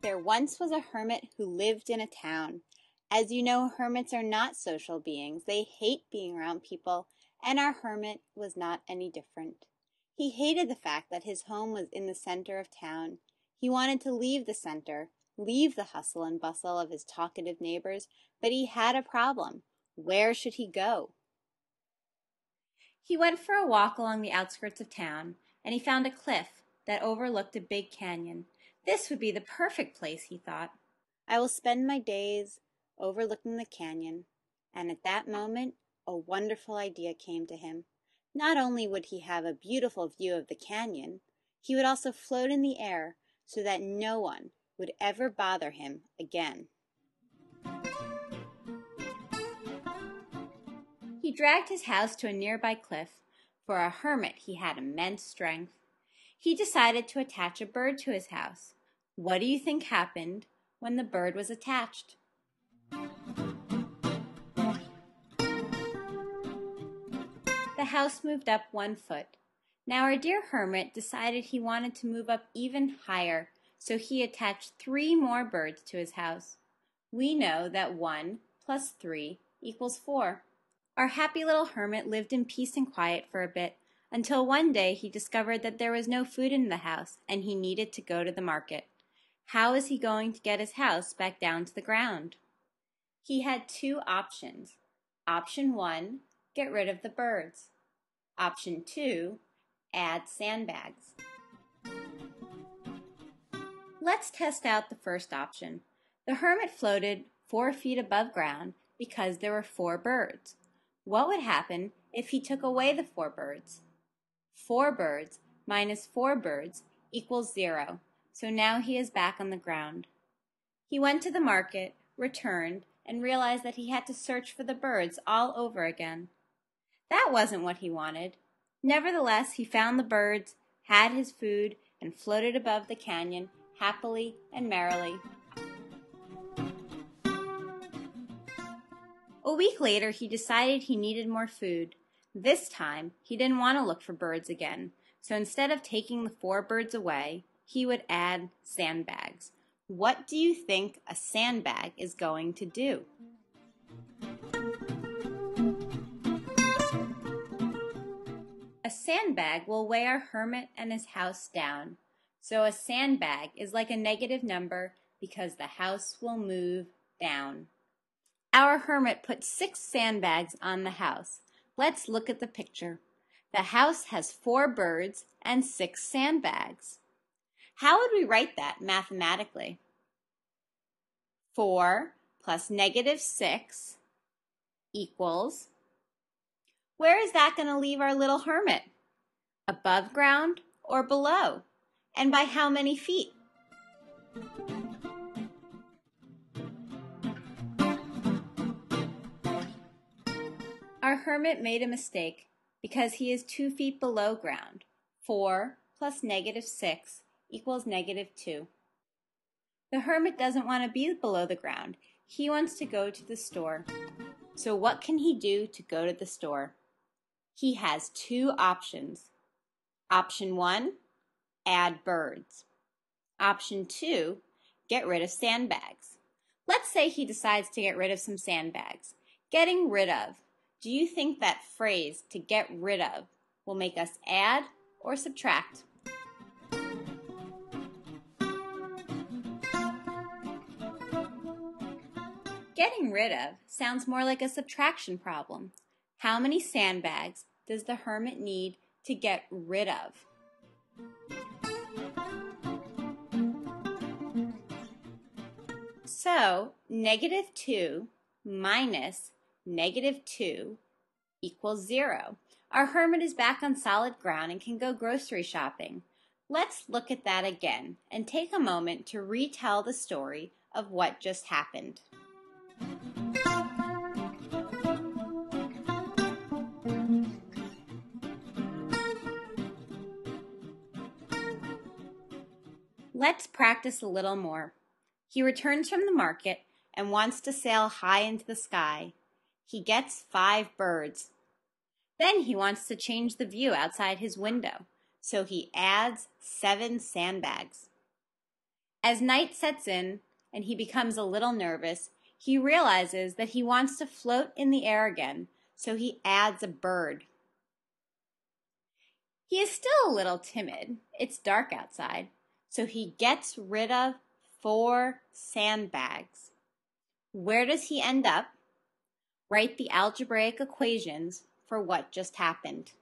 There once was a hermit who lived in a town. As you know, hermits are not social beings. They hate being around people, and our hermit was not any different. He hated the fact that his home was in the center of town. He wanted to leave the center, leave the hustle and bustle of his talkative neighbors, but he had a problem. Where should he go? He went for a walk along the outskirts of town, and he found a cliff that overlooked a big canyon. This would be the perfect place, he thought. I will spend my days overlooking the canyon. And at that moment, a wonderful idea came to him. Not only would he have a beautiful view of the canyon, he would also float in the air so that no one would ever bother him again. He dragged his house to a nearby cliff. For a hermit, he had immense strength. He decided to attach a bird to his house. What do you think happened when the bird was attached? The house moved up 1 foot. Now our dear hermit decided he wanted to move up even higher, so he attached 3 more birds to his house. We know that 1 plus 3 equals 4. Our happy little hermit lived in peace and quiet for a bit, until one day he discovered that there was no food in the house and he needed to go to the market. How is he going to get his house back down to the ground? He had 2 options. Option 1, get rid of the birds. Option 2, add sandbags. Let's test out the first option. The hermit floated 4 feet above ground because there were 4 birds. What would happen if he took away the 4 birds? 4 birds minus 4 birds equals 0, so now he is back on the ground. He went to the market, returned, and realized that he had to search for the birds all over again. That wasn't what he wanted. Nevertheless, he found the birds, had his food, and floated above the canyon happily and merrily. A week later, he decided he needed more food. This time, he didn't want to look for birds again, so instead of taking the 4 birds away, he would add sandbags. What do you think a sandbag is going to do? A sandbag will weigh our hermit and his house down. So a sandbag is like a negative number because the house will move down. Our hermit put 6 sandbags on the house. Let's look at the picture. The house has 4 birds and 6 sandbags. How would we write that mathematically? 4 plus negative 6 equals, where is that going to leave our little hermit? Above ground or below? And by how many feet? Our hermit made a mistake because he is 2 feet below ground. 4 plus negative 6 equals negative 2. The hermit doesn't want to be below the ground. He wants to go to the store. So what can he do to go to the store? He has 2 options. Option 1, add birds. Option 2, get rid of sandbags. Let's say he decides to get rid of some sandbags. Getting rid of. Do you think that phrase, to get rid of, will make us add or subtract? Getting rid of sounds more like a subtraction problem. How many sandbags does the hermit need to get rid of? So, negative 2 minus negative 2 equals 0. Our hermit is back on solid ground and can go grocery shopping. Let's look at that again and take a moment to retell the story of what just happened. Let's practice a little more. He returns from the market and wants to sail high into the sky. He gets 5 birds. Then he wants to change the view outside his window, so he adds 7 sandbags. As night sets in and he becomes a little nervous, he realizes that he wants to float in the air again, so he adds a bird. He is still a little timid. It's dark outside, so he gets rid of 4 sandbags. Where does he end up? Write the algebraic equations for what just happened.